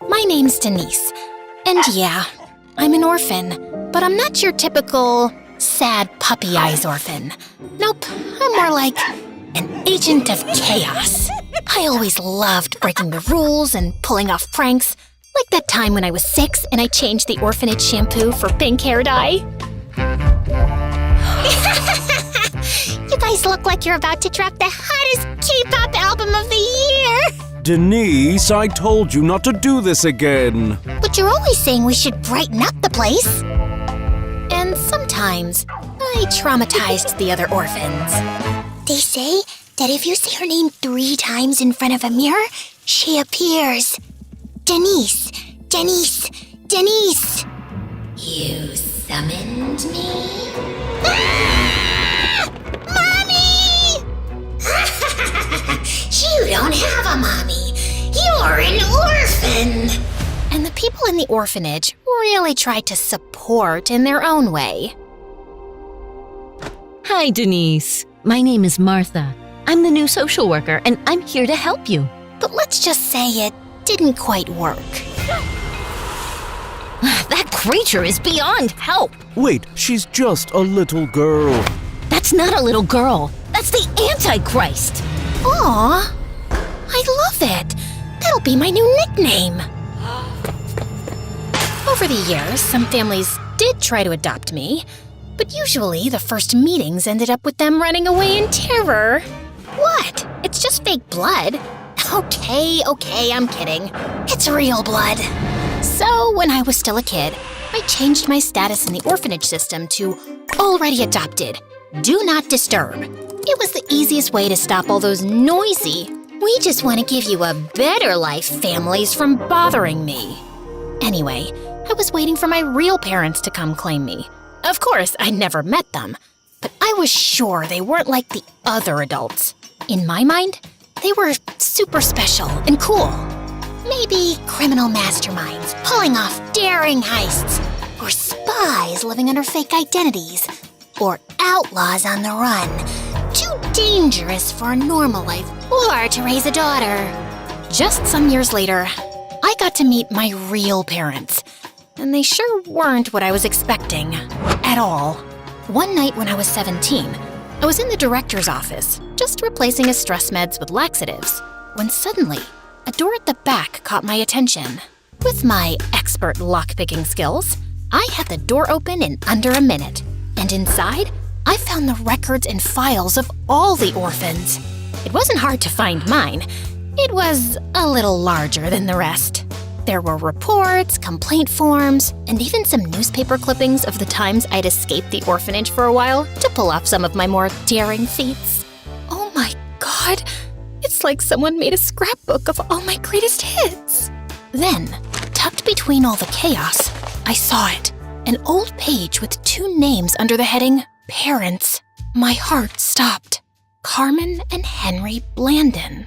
My name's Denise. And yeah, I'm an orphan, but I'm not your typical sad puppy eyes orphan. Nope, I'm more like an agent of chaos. I always loved breaking the rules and pulling off pranks, like that time when I was 6 and I changed the orphanage shampoo for pink hair dye. You guys look like you're about to drop the hottest K-pop album of the year. Denise, I told you not to do this again. But you're always saying we should brighten up the place. And sometimes I traumatized the other orphans. They say that if you say her name 3 times in front of a mirror, she appears. Denise, Denise, Denise. You summoned me? Ah! Mommy! You don't have a mommy. You're an orphan. And the people in the orphanage really tried to support in their own way. Hi, Denise. My name is Martha. I'm the new social worker, and I'm here to help you. But let's just say it didn't quite work. That creature is beyond help. Wait, she's just a little girl. That's not a little girl. That's the Antichrist. Aw, I love it. That'll be my new nickname. Over the years, some families did try to adopt me, but usually the first meetings ended up with them running away in terror. What? It's just fake blood. Okay, I'm kidding. It's real blood. So, when I was still a kid, I changed my status in the orphanage system to already adopted. Do not disturb. It was the easiest way to stop all those noisy, we just want to give you a better life families from bothering me. Anyway, I was waiting for my real parents to come claim me. Of course, I'd never met them, but I was sure they weren't like the other adults. In my mind, they were super special and cool. Maybe criminal masterminds pulling off daring heists, or spies living under fake identities, or outlaws on the run, too dangerous for a normal life or to raise a daughter. Just some years later, I got to meet my real parents, and they sure weren't what I was expecting at all. One night when I was 17, I was in the director's office, just replacing his stress meds with laxatives, when suddenly, a door at the back caught my attention. With my expert lockpicking skills, I had the door open in under a minute, and inside, I found the records and files of all the orphans. It wasn't hard to find mine. It was a little larger than the rest. There were reports, complaint forms, and even some newspaper clippings of the times I'd escaped the orphanage for a while to pull off some of my more daring feats. Oh my God, it's like someone made a scrapbook of all my greatest hits. Then, tucked between all the chaos, I saw it, an old page with 2 names under the heading Parents. My heart stopped. Carmen and Henry Blandon.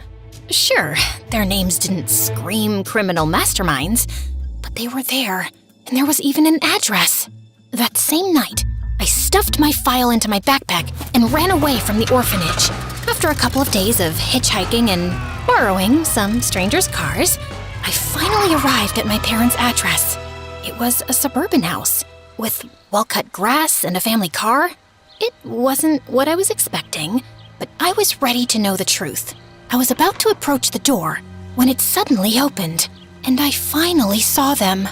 Sure, their names didn't scream criminal masterminds, but they were there, and there was even an address. That same night, I stuffed my file into my backpack and ran away from the orphanage. After a couple of days of hitchhiking and borrowing some strangers' cars, I finally arrived at my parents' address. It was a suburban house with well-cut grass and a family car. It wasn't what I was expecting, but I was ready to know the truth. I was about to approach the door when it suddenly opened, and I finally saw them.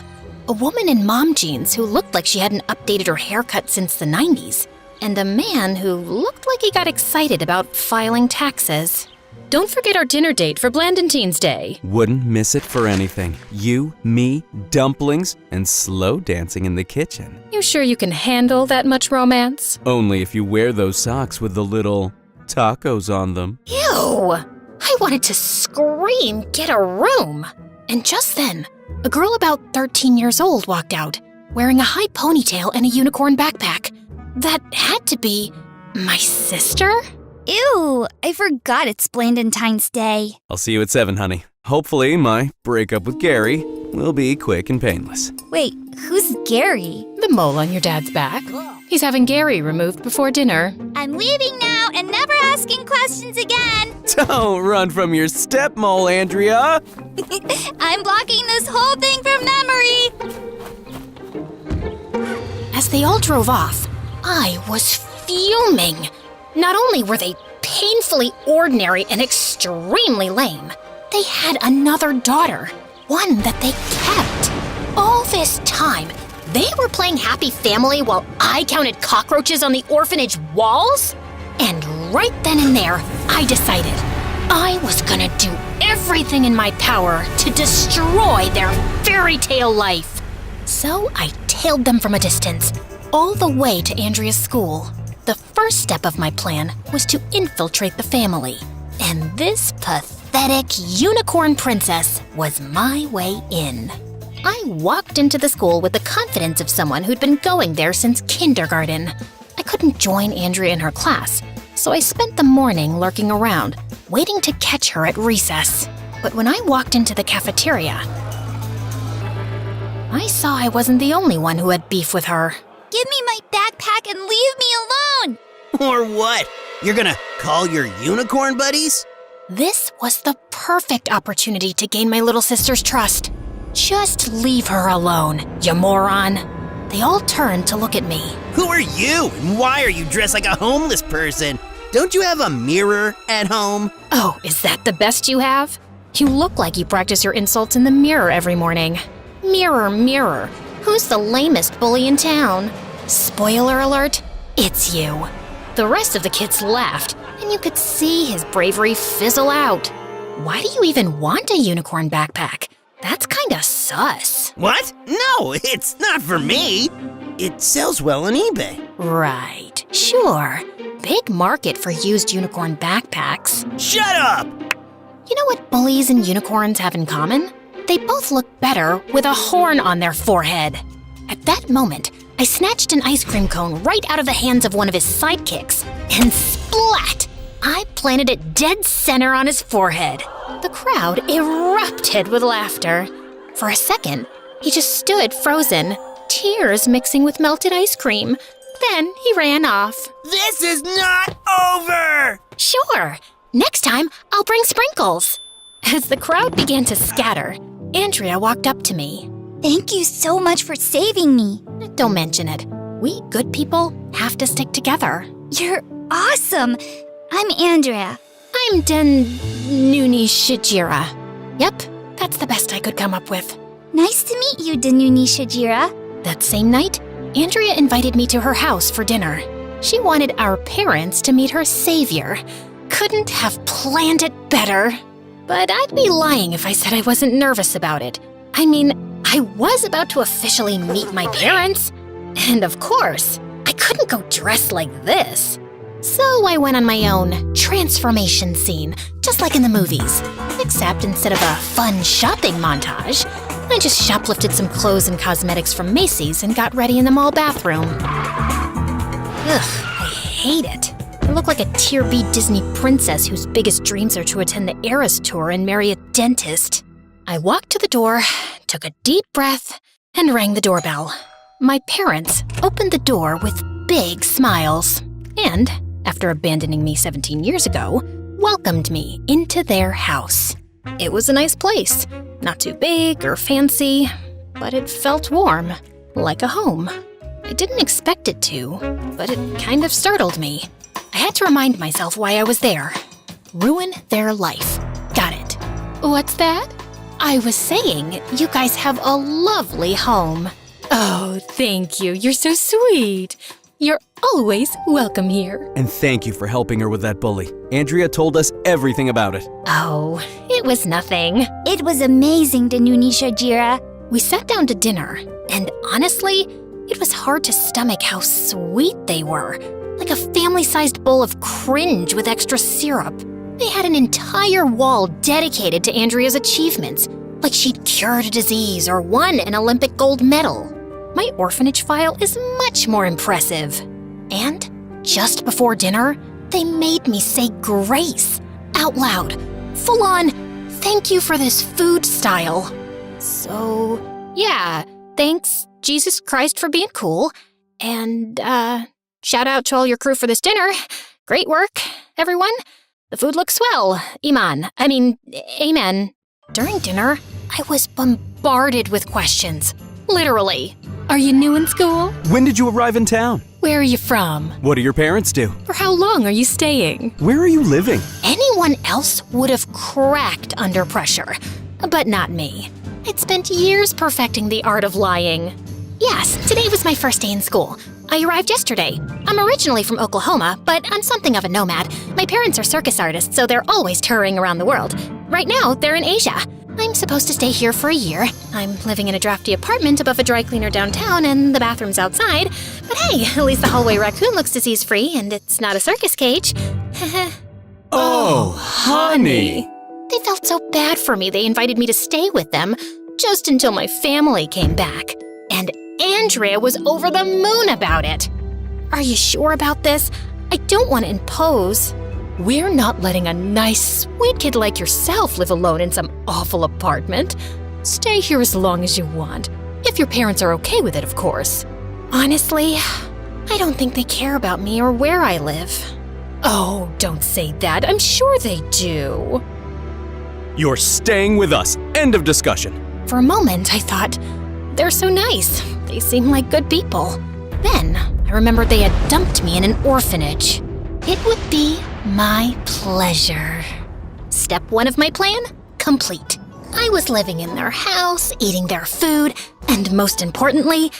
A woman in mom jeans who looked like she hadn't updated her haircut since the 90s, and a man who looked like he got excited about filing taxes. Don't forget our dinner date for Blandentines Day. Wouldn't miss it for anything. You, me, dumplings, and slow dancing in the kitchen. You sure you can handle that much romance? Only if you wear those socks with the little tacos on them. Ew! I wanted to scream, get a room! And just then, a girl about 13 years old walked out, wearing a high ponytail and a unicorn backpack. That had to be my sister? Ew, I forgot it's Blandentine's Day. I'll see you at 7, honey. Hopefully, my breakup with Gary will be quick and painless. Wait, who's Gary? The mole on your dad's back. He's having Gary removed before dinner. I'm leaving now and never ask asking questions again. Don't run from your stepmole, Andrea. I'm blocking this whole thing from memory. As they all drove off, I was fuming. Not only were they painfully ordinary and extremely lame, they had another daughter, one that they kept. All this time, they were playing happy family while I counted cockroaches on the orphanage walls? And right then and there, I decided I was gonna do everything in my power to destroy their fairy tale life. So I tailed them from a distance, all the way to Andrea's school. The first step of my plan was to infiltrate the family. And this pathetic unicorn princess was my way in. I walked into the school with the confidence of someone who'd been going there since kindergarten. I couldn't join Andrea in her class, so I spent the morning lurking around, waiting to catch her at recess. But when I walked into the cafeteria, I saw I wasn't the only one who had beef with her. Give me my backpack and leave me alone. Or what? You're gonna call your unicorn buddies? This was the perfect opportunity to gain my little sister's trust. Just leave her alone, you moron. They all turned to look at me. Who are you, and why are you dressed like a homeless person? Don't you have a mirror at home? Oh, is that the best you have? You look like you practice your insults in the mirror every morning. Mirror, mirror, who's the lamest bully in town? Spoiler alert, it's you. The rest of the kids laughed, and you could see his bravery fizzle out. Why do you even want a unicorn backpack? That's kinda sus. What? No, it's not for me. It sells well on eBay. Right, sure. Big market for used unicorn backpacks. Shut up! You know what bullies and unicorns have in common? They both look better with a horn on their forehead. At that moment, I snatched an ice cream cone right out of the hands of one of his sidekicks, and splat! I planted it dead center on his forehead. The crowd erupted with laughter. For a second, he just stood frozen, tears mixing with melted ice cream. Then he ran off. This is not over! Sure, next time I'll bring sprinkles. As the crowd began to scatter, Andrea walked up to me. Thank you so much for saving me. Don't mention it. We good people have to stick together. You're awesome. I'm Andrea. I'm Denuni Shijira. Yep, that's the best I could come up with. Nice to meet you, Denuni Shijira. That same night, Andrea invited me to her house for dinner. She wanted our parents to meet her savior. Couldn't have planned it better. But I'd be lying if I said I wasn't nervous about it. I mean, I was about to officially meet my parents. And of course, I couldn't go dressed like this. So I went on my own transformation scene, just like in the movies. Except instead of a fun shopping montage, I just shoplifted some clothes and cosmetics from Macy's and got ready in the mall bathroom. Ugh, I hate it. I look like a Tier B Disney princess whose biggest dreams are to attend the Eras Tour and marry a dentist. I walked to the door, took a deep breath, and rang the doorbell. My parents opened the door with big smiles and, after abandoning me 17 years ago, welcomed me into their house. It was a nice place, not too big or fancy, but it felt warm, like a home. I didn't expect it to, but it kind of startled me. I had to remind myself why I was there. Ruin their life. Got it. What's that? I was saying, you guys have a lovely home. Oh, thank you. You're so sweet. You're always welcome here. And thank you for helping her with that bully. Andrea told us everything about it. Oh, it was nothing. It was amazing, Denuni Shijira. We sat down to dinner, and honestly, it was hard to stomach how sweet they were. Like a family-sized bowl of cringe with extra syrup. They had an entire wall dedicated to Andrea's achievements, like she'd cured a disease or won an Olympic gold medal. My orphanage file is much more impressive. And just before dinner, they made me say grace out loud, full on, thank you for this food style. So, yeah, thanks, Jesus Christ, for being cool. And, shout out to all your crew for this dinner. Great work, everyone. The food looks swell. Amen. During dinner, I was bombarded with questions. Literally. Are you new in school? When did you arrive in town? Where are you from? What do your parents do? For how long are you staying? Where are you living? Anyone else would have cracked under pressure, but not me. I'd spent years perfecting the art of lying. Yes, today was my first day in school. I arrived yesterday. I'm originally from Oklahoma, but I'm something of a nomad. My parents are circus artists, so they're always touring around the world. Right now, they're in Asia. I'm supposed to stay here for a year. I'm living in a drafty apartment above a dry cleaner downtown, and the bathroom's outside. But hey, at least the hallway raccoon looks disease-free, and it's not a circus cage. Oh, honey! They felt so bad for me, they invited me to stay with them, just until my family came back. And Andrea was over the moon about it. Are you sure about this? I don't want to impose. We're not letting a nice, sweet kid like yourself live alone in some awful apartment. Stay here as long as you want. If your parents are okay with it, of course. Honestly, I don't think they care about me or where I live. Oh, don't say that. I'm sure they do. You're staying with us. End of discussion. For a moment, I thought, they're so nice. They seem like good people. Then, I remembered they had dumped me in an orphanage. It would be my pleasure. Step 1 of my plan, complete. I was living in their house, eating their food, and most importantly,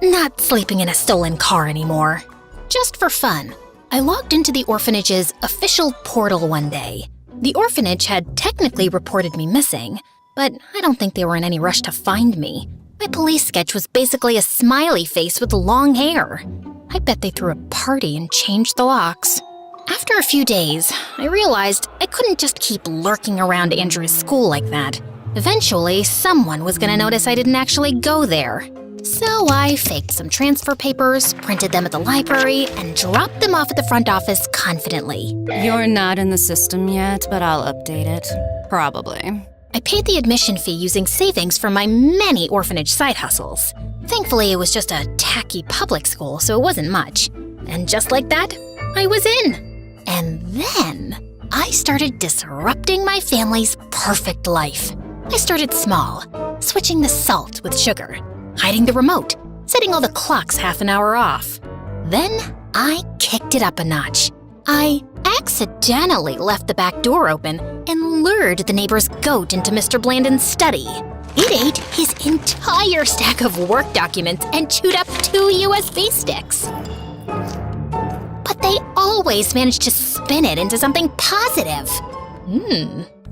not sleeping in a stolen car anymore. Just for fun, I logged into the orphanage's official portal one day. The orphanage had technically reported me missing, but I don't think they were in any rush to find me. My police sketch was basically a smiley face with long hair. I bet they threw a party and changed the locks. After a few days, I realized I couldn't just keep lurking around Andrew's school like that. Eventually, someone was gonna notice I didn't actually go there. So I faked some transfer papers, printed them at the library, and dropped them off at the front office confidently. You're not in the system yet, but I'll update it. Probably. I paid the admission fee using savings from my many orphanage side hustles. Thankfully, it was just a tacky public school, so it wasn't much. And just like that, I was in. And then, I started disrupting my family's perfect life. I started small, switching the salt with sugar, hiding the remote, setting all the clocks half an hour off. Then, I kicked it up a notch. I accidentally left the back door open and lured the neighbor's goat into Mr. Blandon's study. It ate his entire stack of work documents and chewed up 2 USB sticks. But they always managed to spin it into something positive.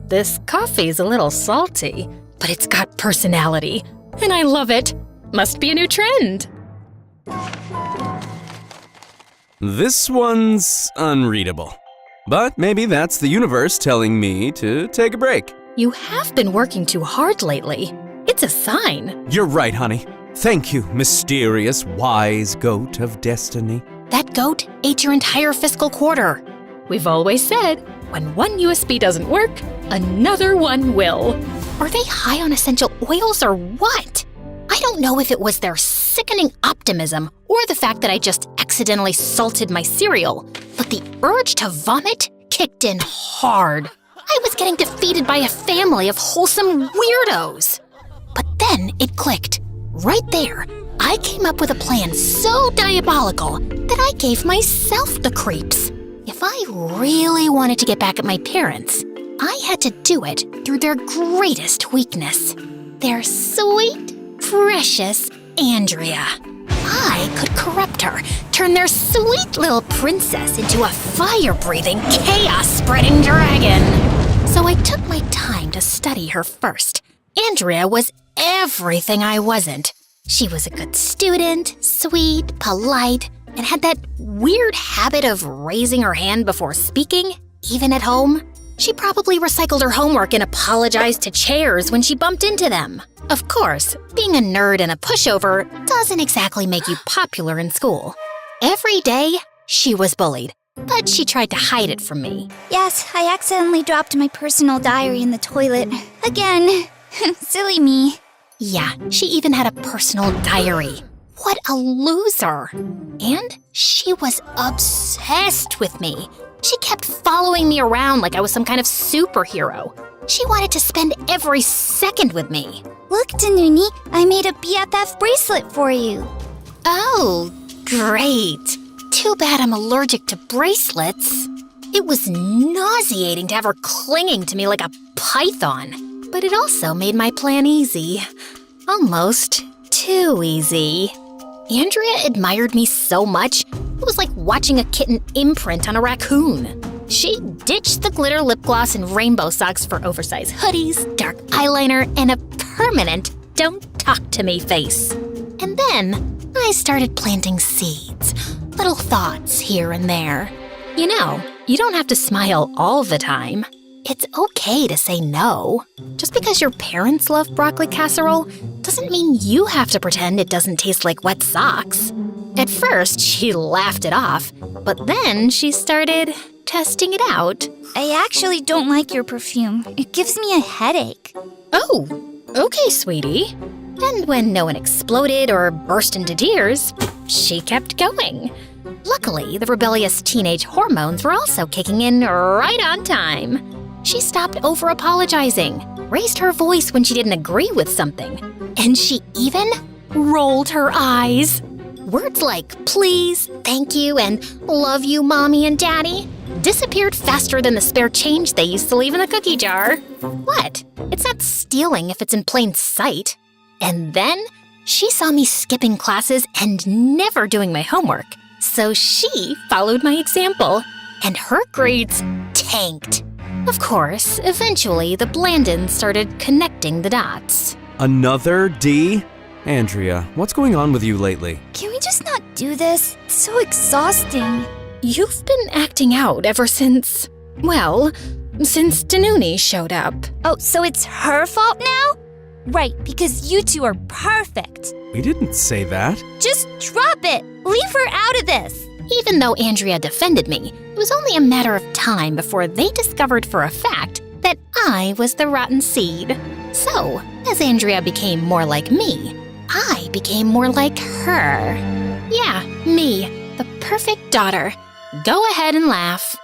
This coffee's a little salty, but it's got personality, and I love it. Must be a new trend. This one's unreadable. But maybe that's the universe telling me to take a break. You have been working too hard lately. It's a sign. You're right, honey. Thank you, mysterious, wise goat of destiny. That goat ate your entire fiscal quarter. We've always said, when one USB doesn't work, another one will. Are they high on essential oils or what? I don't know if it was their sickening optimism or the fact that I just accidentally salted my cereal, but the urge to vomit kicked in hard. I was getting defeated by a family of wholesome weirdos. But then it clicked. Right there, I came up with a plan so diabolical that I gave myself the creeps. If I really wanted to get back at my parents, I had to do it through their greatest weakness. Their sweet, precious Andrea. I could corrupt her, turn their sweet little princess into a fire-breathing, chaos-spreading dragon. So I took my time to study her first. Andrea was everything I wasn't. She was a good student, sweet, polite, and had that weird habit of raising her hand before speaking, even at home. She probably recycled her homework and apologized to chairs when she bumped into them. Of course, being a nerd and a pushover doesn't exactly make you popular in school. Every day, she was bullied, but she tried to hide it from me. Yes, I accidentally dropped my personal diary in the toilet. Again. Silly me. Yeah, she even had a personal diary. What a loser. And she was obsessed with me. She kept following me around like I was some kind of superhero. She wanted to spend every second with me. Look, Danuni, I made a BFF bracelet for you. Oh, great. Too bad I'm allergic to bracelets. It was nauseating to have her clinging to me like a python. But it also made my plan easy. Almost too easy. Andrea admired me so much, it was like watching a kitten imprint on a raccoon. She ditched the glitter lip gloss and rainbow socks for oversized hoodies, dark eyeliner, and a permanent don't talk to me face. And then I started planting seeds, little thoughts here and there. You know, you don't have to smile all the time. It's okay to say no. Just because your parents love broccoli casserole doesn't mean you have to pretend it doesn't taste like wet socks. At first, she laughed it off, but then she started testing it out. I actually don't like your perfume. It gives me a headache. Oh, okay, sweetie. And when no one exploded or burst into tears, she kept going. Luckily, the rebellious teenage hormones were also kicking in right on time. She stopped over-apologizing, raised her voice when she didn't agree with something, and she even rolled her eyes. Words like please, thank you, and love you, mommy and daddy disappeared faster than the spare change they used to leave in the cookie jar. What? It's not stealing if it's in plain sight. And then she saw me skipping classes and never doing my homework. So she followed my example, and her grades tanked. Of course, eventually the Blandons started connecting the dots. Another D? Andrea, what's going on with you lately? Can we just not do this? It's so exhausting. You've been acting out ever since Danuni showed up. Oh, so it's her fault now? Right, because you two are perfect. We didn't say that. Just drop it. Leave her out of this. Even though Andrea defended me, it was only a matter of time before they discovered for a fact that I was the rotten seed. So, as Andrea became more like me, I became more like her. Yeah, me, the perfect daughter. Go ahead and laugh.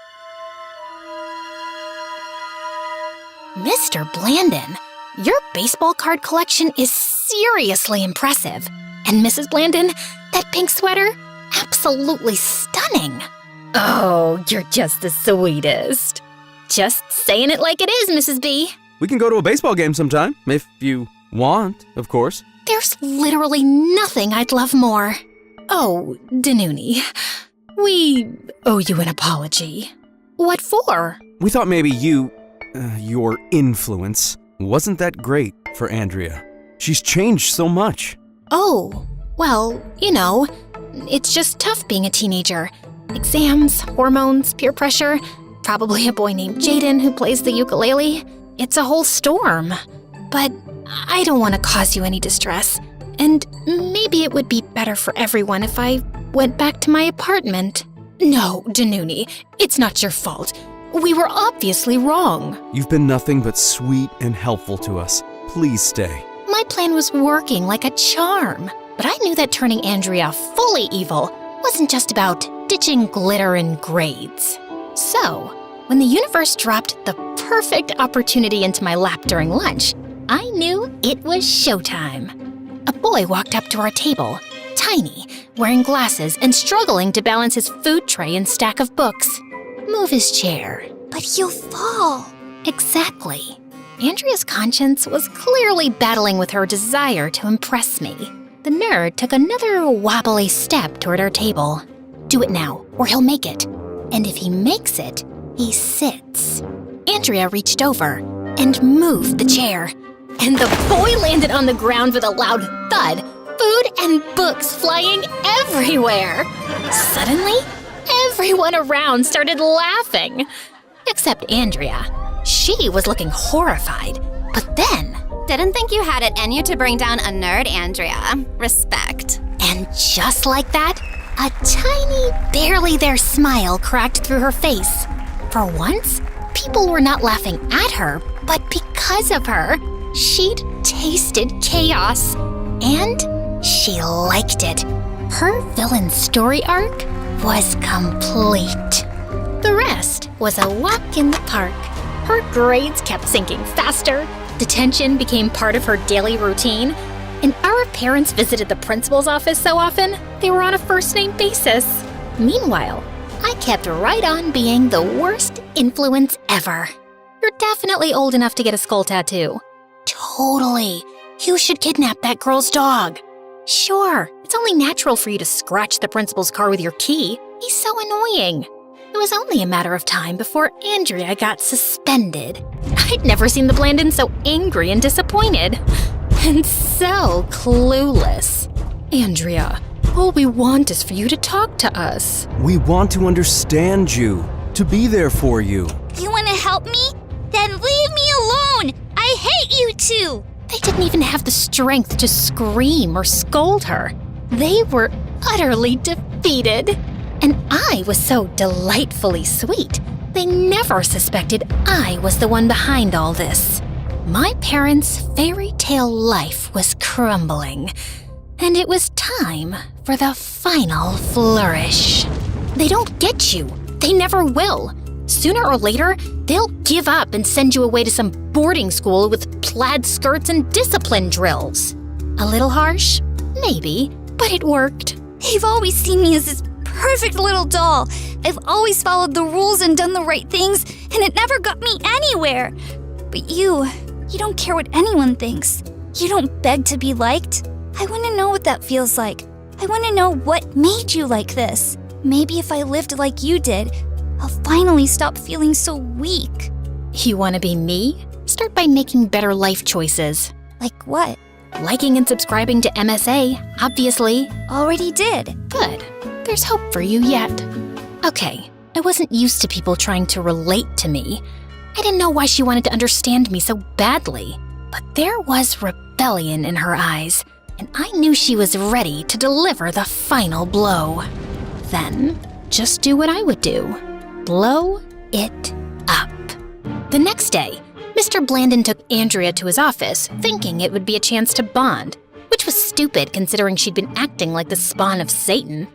Mr. Blandon, your baseball card collection is seriously impressive. And Mrs. Blandon, that pink sweater, absolutely stunning. Oh, you're just the sweetest. Just saying it like it is, Mrs. B. We can go to a baseball game sometime, if you want, of course. There's literally nothing I'd love more. Oh, Danuni, we owe you an apology. What for? We thought maybe your influence wasn't that great for Andrea. She's changed so much. Oh, well, it's just tough being a teenager. Exams, hormones, peer pressure, probably a boy named Jaden who plays the ukulele. It's a whole storm. But I don't want to cause you any distress. And maybe it would be better for everyone if I went back to my apartment. No, Danuni, it's not your fault. We were obviously wrong. You've been nothing but sweet and helpful to us. Please stay. My plan was working like a charm. But I knew that turning Andrea fully evil wasn't just about ditching glitter and grades. So, when the universe dropped the perfect opportunity into my lap during lunch, I knew it was showtime. A boy walked up to our table, tiny, wearing glasses and struggling to balance his food tray and stack of books. Move his chair. But he'll fall. Exactly. Andrea's conscience was clearly battling with her desire to impress me. The nerd took another wobbly step toward our table. Do it now, or he'll make it. And if he makes it, he sits. Andrea reached over and moved the chair. And the boy landed on the ground with a loud thud, food and books flying everywhere. Suddenly, everyone around started laughing. Except Andrea. She was looking horrified. But then... Didn't think you had it in you to bring down a nerd, Andrea. Respect. And just like that, a tiny, barely there smile cracked through her face. For once, people were not laughing at her, but because of her. She'd tasted chaos, and she liked it. Her villain story arc was complete. The rest was a walk in the park. Her grades kept sinking faster, detention became part of her daily routine, and our parents visited the principal's office so often they were on a first-name basis. Meanwhile, I kept right on being the worst influence ever. You're definitely old enough to get a skull tattoo. Totally. You should kidnap that girl's dog. Sure, it's only natural for you to scratch the principal's car with your key. He's so annoying. It was only a matter of time before Andrea got suspended. I'd never seen the Blandons so angry and disappointed. And so clueless. Andrea, all we want is for you to talk to us. We want to understand you, to be there for you. You want to help me? Then leave me alone! I hate you two! They didn't even have the strength to scream or scold her. They were utterly defeated. And I was so delightfully sweet, they never suspected I was the one behind all this. My parents' fairy tale life was crumbling, and it was time for the final flourish. They don't get you. They never will. Sooner or later, they'll give up and send you away to some boarding school with plaid skirts and discipline drills. A little harsh? Maybe, but it worked. They've always seen me as this perfect little doll. I've always followed the rules and done the right things, and it never got me anywhere. But you don't care what anyone thinks. You don't beg to be liked. I want to know what that feels like. I want to know what made you like this. Maybe if I lived like you did, I'll finally stop feeling so weak. You want to be me? Start by making better life choices. Like what? Liking and subscribing to MSA, obviously. Already did. Good. There's hope for you yet. Okay, I wasn't used to people trying to relate to me. I didn't know why she wanted to understand me so badly. But there was rebellion in her eyes, and I knew she was ready to deliver the final blow. Then, just do what I would do. Blow it up. The next day, Mr. Blandon took Andrea to his office, thinking it would be a chance to bond, which was stupid considering she'd been acting like the spawn of Satan.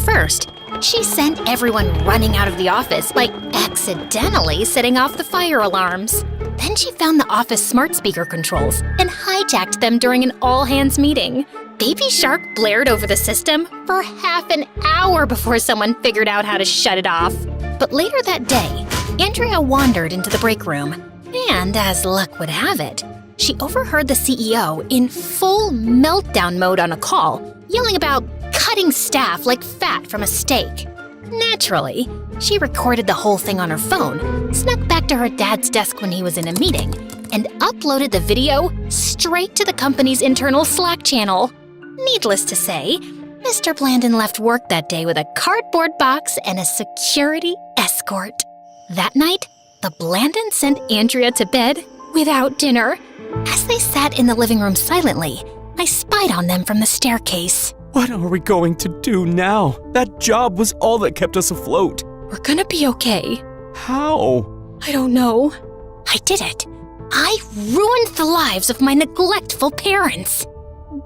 First, she sent everyone running out of the office by accidentally setting off the fire alarms. Then she found the office smart speaker controls and hijacked them during an all-hands meeting. Baby Shark blared over the system for half an hour before someone figured out how to shut it off. But later that day, Andrea wandered into the break room, and as luck would have it, she overheard the CEO in full meltdown mode on a call, yelling about cutting staff like fat from a steak. Naturally, she recorded the whole thing on her phone, snuck back to her dad's desk when he was in a meeting, and uploaded the video straight to the company's internal Slack channel. Needless to say, Mr. Blandon left work that day with a cardboard box and a security escort. That night, the Blandons sent Andrea to bed without dinner. As they sat in the living room silently, I spied on them from the staircase. What are we going to do now? That job was all that kept us afloat. We're gonna be okay. How? I don't know. I did it. I ruined the lives of my neglectful parents.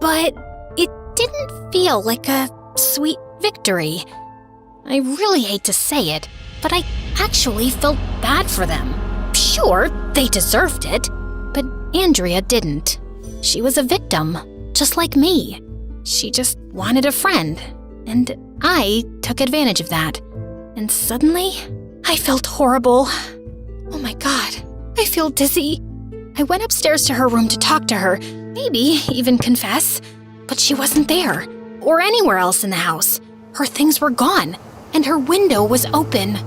But it didn't feel like a sweet victory. I really hate to say it, but I actually felt bad for them. Sure, they deserved it, but Andrea didn't. She was a victim, just like me. She just wanted a friend, and I took advantage of that. And suddenly, I felt horrible. Oh my God, I feel dizzy. I went upstairs to her room to talk to her, maybe even confess, but she wasn't there, or anywhere else in the house. Her things were gone, and her window was open.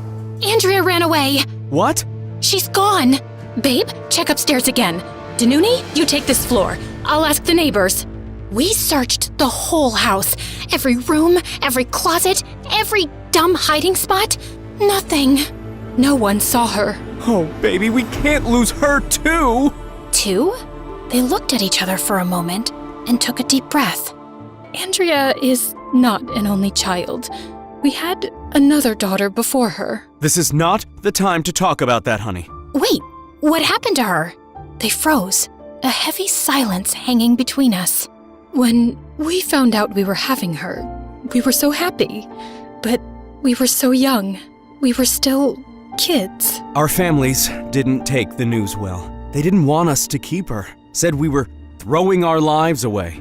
Andrea ran away. What? She's gone. Babe, check upstairs again. Danuni, you take this floor. I'll ask the neighbors. We searched the whole house. Every room, every closet, every dumb hiding spot. Nothing. No one saw her. Oh, baby, we can't lose her too! Two? They looked at each other for a moment and took a deep breath. Andrea is not an only child. We had another daughter before her. This is not the time to talk about that, honey. Wait, what happened to her? They froze, a heavy silence hanging between us. When we found out we were having her, we were so happy. But we were so young. we were still kids. Our families didn't take the news well. They didn't want us to keep her. Said we were throwing our lives away.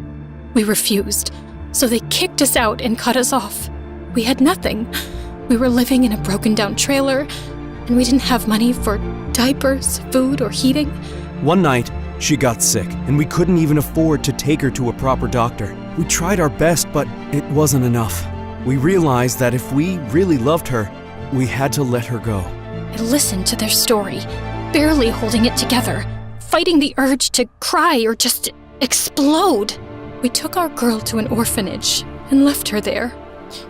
We refused, so they kicked us out and cut us off. We had nothing. We were living in a broken-down trailer, and we didn't have money for diapers, food, or heating. One night, she got sick, and we couldn't even afford to take her to a proper doctor. We tried our best, but it wasn't enough. We realized that if we really loved her, we had to let her go. I listened to their story, barely holding it together, fighting the urge to cry or just explode. We took our girl to an orphanage and left her there.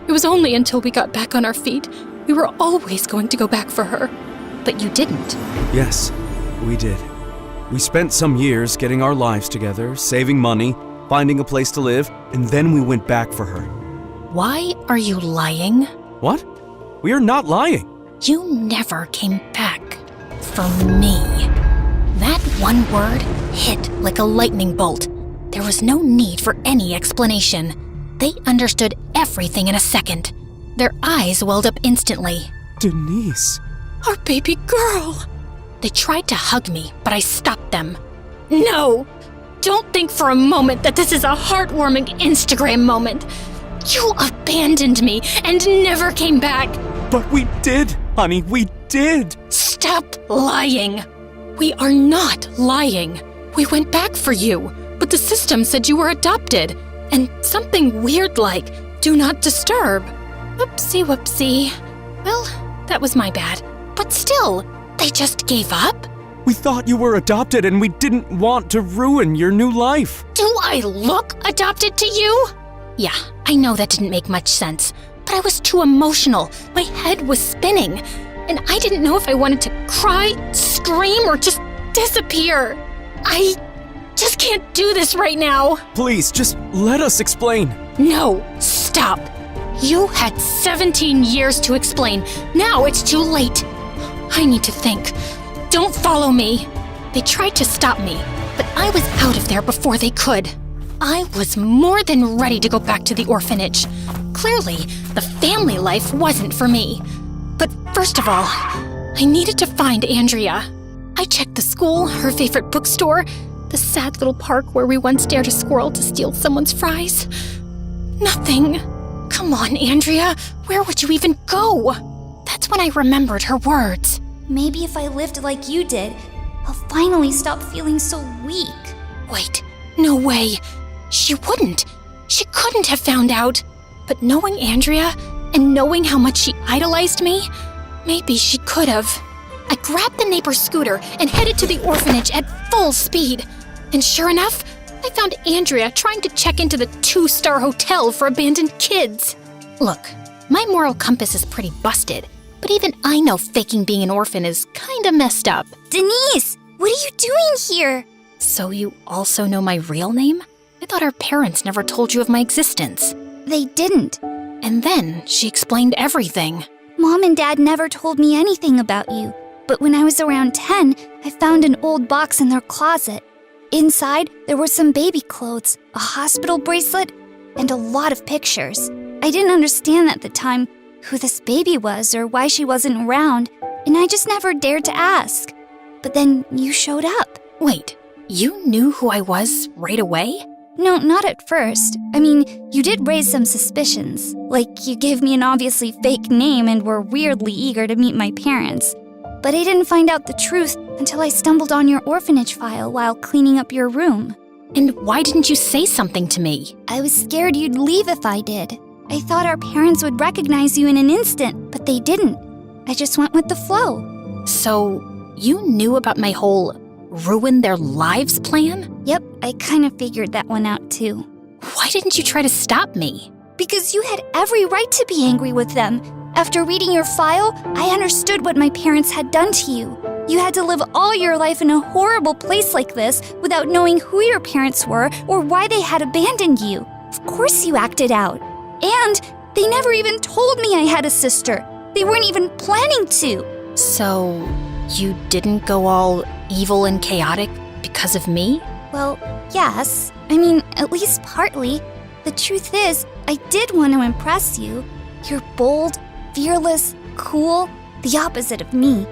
It was only until we got back on our feet. We were always going to go back for her. But you didn't. Yes, we did. We spent some years getting our lives together, saving money, finding a place to live, and then we went back for her. Why are you lying? What? We are not lying. You never came back for me. That one word hit like a lightning bolt. There was no need for any explanation. They understood everything in a second. Their eyes welled up instantly. Denise. Our baby girl! They tried to hug me, but I stopped them. No! Don't think for a moment that this is a heartwarming Instagram moment. You abandoned me and never came back. But we did, honey, we did. Stop lying. We are not lying. We went back for you, but the system said you were adopted. And something weird like, do not disturb. Whoopsie whoopsie. Well, that was my bad. But still, they just gave up? We thought you were adopted and we didn't want to ruin your new life. Do I look adopted to you? Yeah, I know that didn't make much sense, but I was too emotional. My head was spinning, and I didn't know if I wanted to cry, scream, or just disappear. I just can't do this right now. Please, just let us explain. No, stop. You had 17 years to explain. Now it's too late. I need to think. Don't follow me. They tried to stop me, but I was out of there before they could. I was more than ready to go back to the orphanage. Clearly, the family life wasn't for me. But first of all, I needed to find Andrea. I checked the school, her favorite bookstore, the sad little park where we once dared a squirrel to steal someone's fries. Nothing. Come on, Andrea. Where would you even go? That's when I remembered her words. Maybe if I lived like you did, I'll finally stop feeling so weak. Wait, no way. She wouldn't. She couldn't have found out. But knowing Andrea and knowing how much she idolized me, maybe she could have. I grabbed the neighbor's scooter and headed to the orphanage at full speed. And sure enough, I found Andrea trying to check into the 2-star hotel for abandoned kids. Look, my moral compass is pretty busted, but even I know faking being an orphan is kinda messed up. Denise, what are you doing here? So you also know my real name? I thought our parents never told you of my existence. They didn't. And then she explained everything. Mom and Dad never told me anything about you. But when I was around 10, I found an old box in their closet. Inside, there were some baby clothes, a hospital bracelet, and a lot of pictures. I didn't understand at the time who this baby was or why she wasn't around, and I just never dared to ask. But then you showed up. Wait, you knew who I was right away? No, not at first. I mean, you did raise some suspicions. Like, you gave me an obviously fake name and were weirdly eager to meet my parents. But I didn't find out the truth until I stumbled on your orphanage file while cleaning up your room. And why didn't you say something to me? I was scared you'd leave if I did. I thought our parents would recognize you in an instant, but they didn't. I just went with the flow. So, you knew about my whole ruin their lives plan? Yep, I kind of figured that one out too. Why didn't you try to stop me? Because you had every right to be angry with them. After reading your file, I understood what my parents had done to you. You had to live all your life in a horrible place like this without knowing who your parents were or why they had abandoned you. Of course you acted out. And they never even told me I had a sister. They weren't even planning to. So, you didn't go all evil and chaotic because of me? Well, yes. I mean, at least partly. The truth is, I did want to impress you. You're bold, fearless, cool, the opposite of me.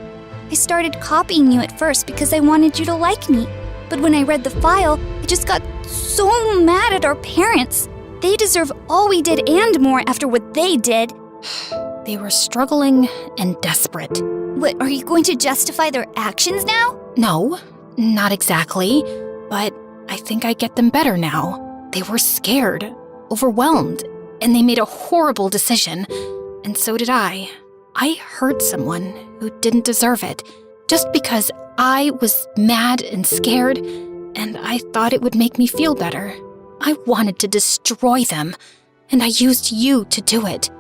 I started copying you at first because I wanted you to like me. But when I read the file, I just got so mad at our parents. They deserve all we did and more after what they did. They were struggling and desperate. What, are you going to justify their actions now? No, not exactly, but I think I get them better now. They were scared, overwhelmed, and they made a horrible decision. And so did I. I hurt someone who didn't deserve it, just because I was mad and scared, and I thought it would make me feel better. I wanted to destroy them, and I used you to do it.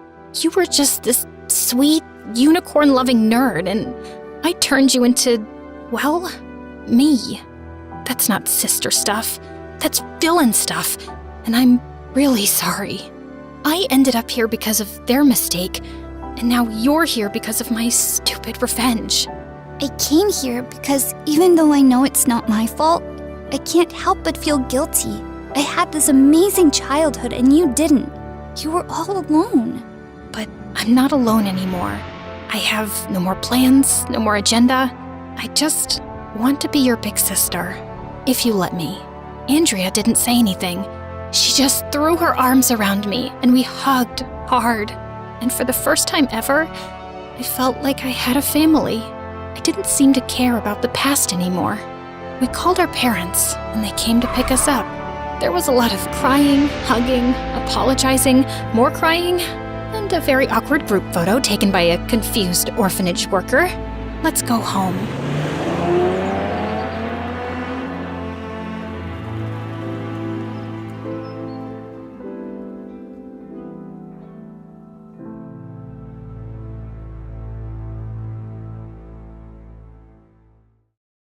You were just this sweet, unicorn-loving nerd, and I turned you into, well, me. That's not sister stuff. That's villain stuff, and I'm really sorry. I ended up here because of their mistake, and now you're here because of my stupid revenge. I came here because even though I know it's not my fault, I can't help but feel guilty. I had this amazing childhood and you didn't. You were all alone. But I'm not alone anymore. I have no more plans, no more agenda. I just want to be your big sister, if you let me. Andrea didn't say anything. She just threw her arms around me and we hugged hard. And for the first time ever, I felt like I had a family. I didn't seem to care about the past anymore. We called our parents and they came to pick us up. There was a lot of crying, hugging, apologizing, more crying, and a very awkward group photo taken by a confused orphanage worker. Let's go home.